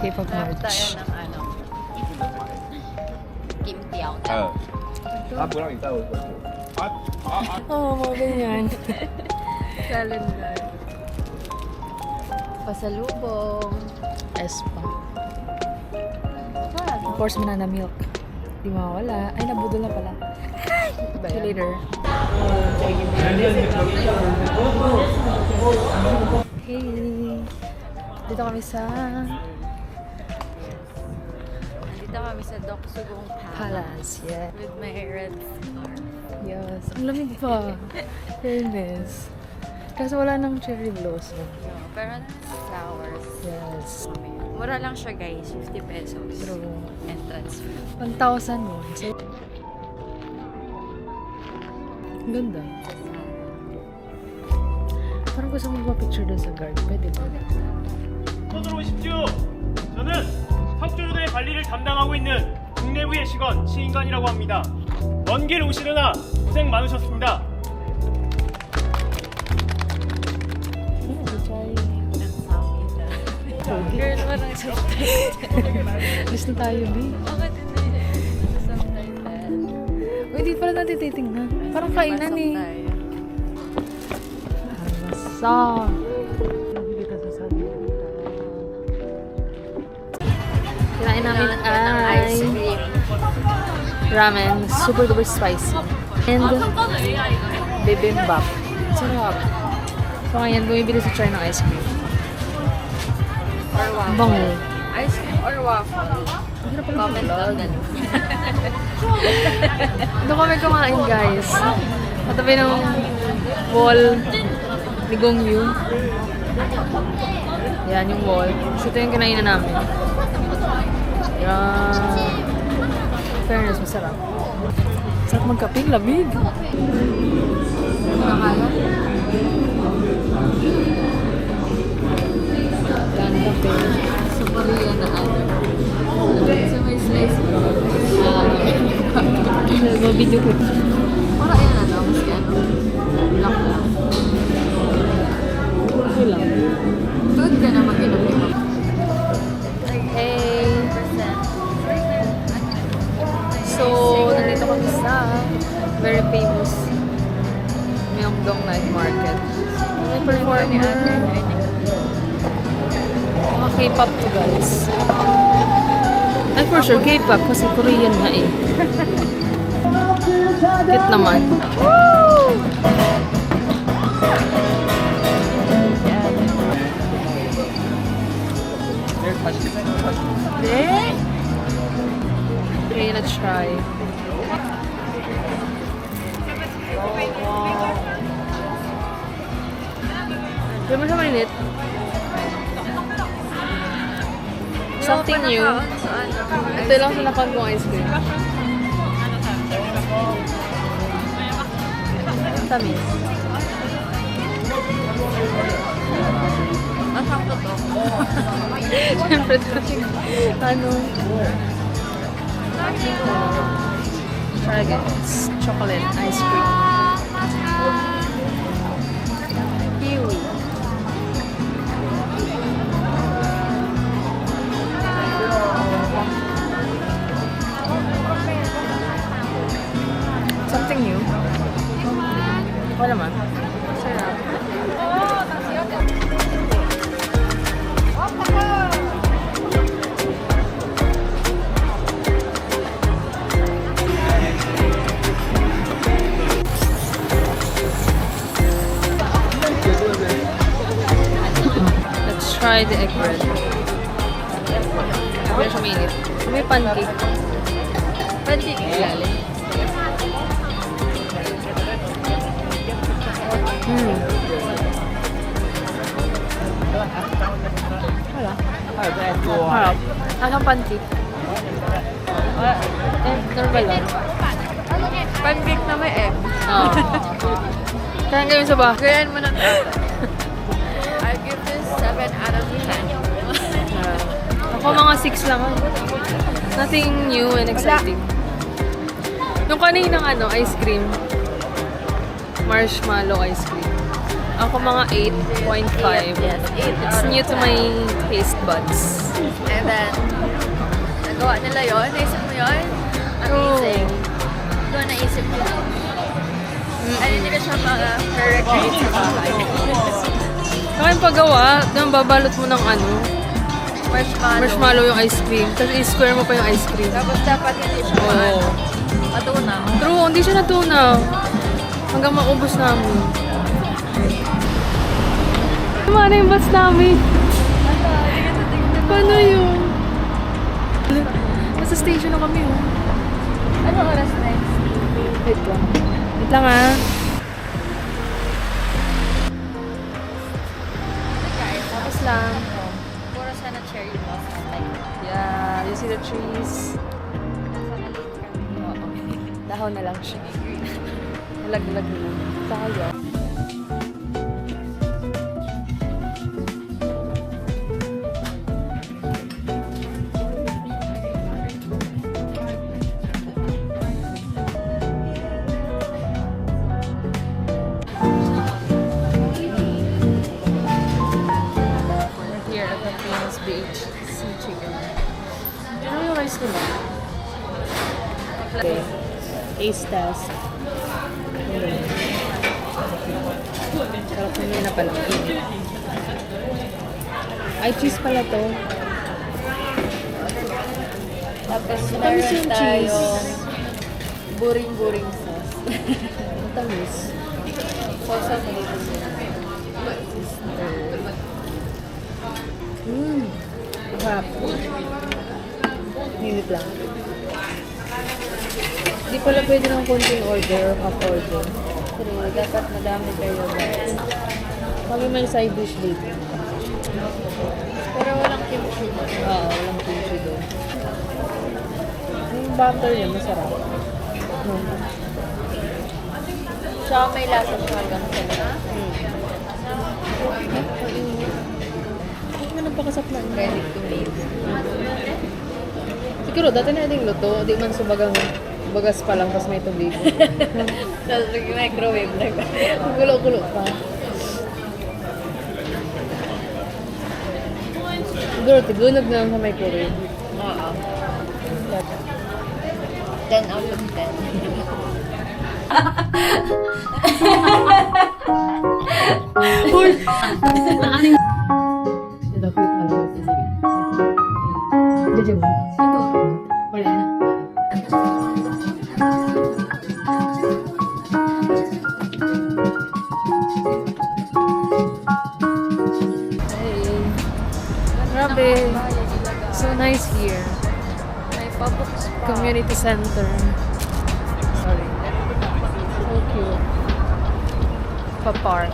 K-pop merch. ng ano. Kim Tiao. 他不让你带我回去。Oo, mga ganyan. Calendar. Pasalubong. Espa. Of course, banana milk. Di mawala. Ay, nabudol na pala. See you later. Hey! Dito kami sa Nandito kami sa Doc Sugong Palace. Yeah. with my red scarf. Yes. Ang lamig pa. Fairness. Kasi wala nang cherry blossom. Pero ano, flowers. Yes. Mura lang siya guys, 50 pesos. True. Entrance fee. 1,000 mo. So, ang ganda. Parang gusto mo magpa-picture doon sa guard. Pwede ba? 손으로 오십시오. 저는 석조로대 관리를 담당하고 있는 국내부의 직원 시인관이라고 합니다. 먼 길 오시느라 고생 많으셨습니다. Girl, walang subtitle. Alis na tayo, B. Bakit hindi subtitle? Uy, di pala natin titingnan. Parang kainan eh. Masa. Nakikita sa sabi. Kinain namin ay ice cream. ramen. Super duper spicy. And bibimbap. Sarap. So ngayon, bumibili sa China ng ice cream. Or waffle. Bango. Ice cream or waffle. Comment down na. Doon kami kumain, guys. Katabi ng wall ni Gongyu. Yan yung wall. So ito yung kinainan namin. Yan. Fairness, masarap. Sarap magkaping, lamig. Nakakala? Yan, kape. Sa Korea na ano. Sa may slice ko. Mag-video ko. Para yan ano, maski ano. Lock lang. Okay lang. Tuod ka na mag-inom ni Mama. Hey! So, nandito kami sa very famous Myeongdong Night Market. May performer. Mga K-pop to, guys. Ay, for sure, K-pop kasi Korean nga eh. Cute naman. Woo! Okay, let's try. Di mo siya mainit? Something new. Ito lang sa napan kong ice cream. Tamis. Nasaan ko to? Siyempre, ano? Try again. It's chocolate ice cream. Kiwi. Something new. Wala man. Sarap. Let's try the egg bread. Sabi na siya mainit. May pancake. Pancake ilalim. Wala. Harap. Anong pancake? Normal lang. Pancake na may egg. Oo. Kaya gawin sa bahay. Gayan mo ng tata. I give this 7 out of 10. Ako mga 6 lang. Nothing new and exciting. Yung kaninang ano, ice cream. Marshmallow ice cream. Ako mga 8.5. Yes, 8 It's new to my taste buds. And then, nagawa nila yun. Naisip mo yun? Amazing. Doon naisip ko. Ano nila siya ma-recreate sa bahay. Saka yung paggawa, doon babalot mo ng ano, Marshmallow. marshmallow yung ice cream. Tapos i-square mo pa yung ice cream. Tapos dapat hindi siya Oo. matunaw. True, hindi siya natunaw. Hanggang maubos namin. Tama na yung bus namin. Paano yun? Nasa station na kami, oh. Ano oras next? Wait lang. Wait lang, ah. Guys, Tapos lang. puro sana cherry blossom. Like, Yeah, you see the trees? nasa maliit kami. Oo. Dahon na lang siya. Nalaglag na lang. Sayang. We're here at the famous beach, Sea Chicken. Ano yung rice nila? Okay. Taste test. Sarap nyo na pala. Ay, cheese pala to. Tapos Matamis meron yung tayong cheese. buring-buring sauce. Matamis. Sauce na dito siya. Harap. Minute lang. Di pala pwede ng konting order or half order. Pero dapat madami kayo guys. Kami may side dish dito. Pero walang kimchi. Oo, walang kimchi doon. Yung butter yun, masarap. Siya may lasa siya hanggang sa lasa. Ano napakasaplan? Ready to eat. Siguro, dati na ding luto. Di man subagang bagas pa lang, tapos may tubig. Tapos microwave na ba? Gulo-gulo pa. Siguro, tigunog na lang sa microwave. Oo. 10 out of 10. Hey. Grabe. So nice here. May pabooks pa. Community center. Sorry. So cute. Pa-park.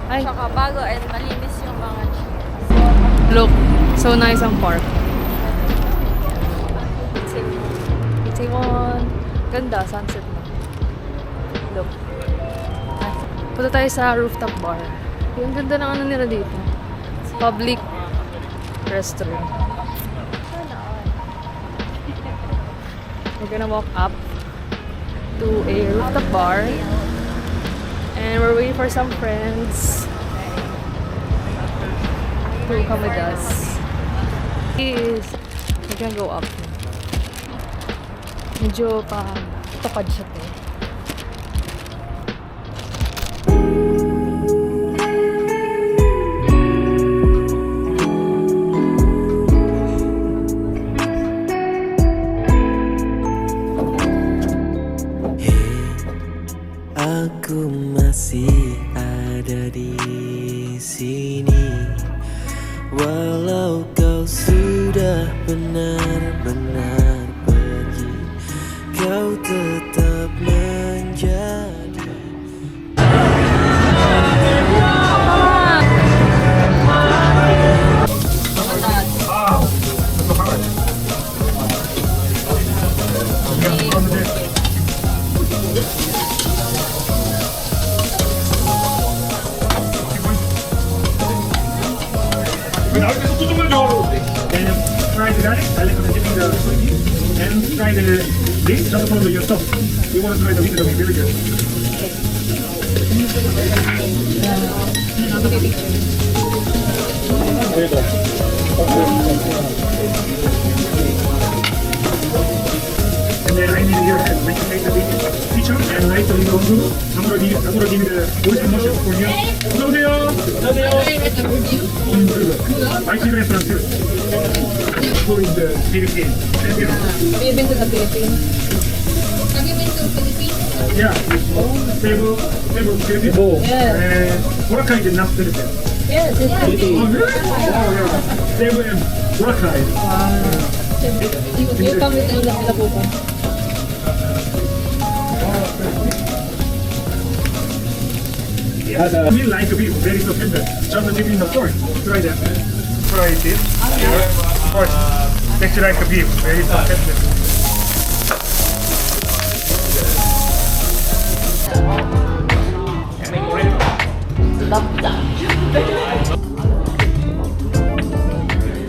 Ay, Saka bago and malinis yung mga chairs. look. So nice ang park. Itaewon. Ganda, sunset na. Look. Ay, punta tayo sa rooftop bar. Yung ganda ng ano nila dito. Public restaurant. We're gonna walk up to a rooftop bar. And we're waiting for some friends to come with us. We're gonna go up. Medyo pa tapad siya to. Aku masih ada di sini, walau kau sudah benar-benar pergi, kau tetap menjadi. 나중에서 조금만 더 try the garlic, I like the dipping the soybean, and try the beef, just follow your stuff. You want to try the beef, it'll be really good. And then I need your help. When you make the picture and write the logo, I'm gonna give you the voice promotion for you. 안녕하세요. 맛있는 레스토랑 Who is the Philippines? Have you been to the Philippines? Have you been to Philippines? Yeah. Cebu, Philippines. And Boracay is not Philippines. Yes, it's Oh, really? Oh, yeah. Cebu and Boracay. You come with the po ba? We like to be very so tender. Just the dipping the pork. Try that. Try this. Of course. Texture like a beef. Very so tender. Love that.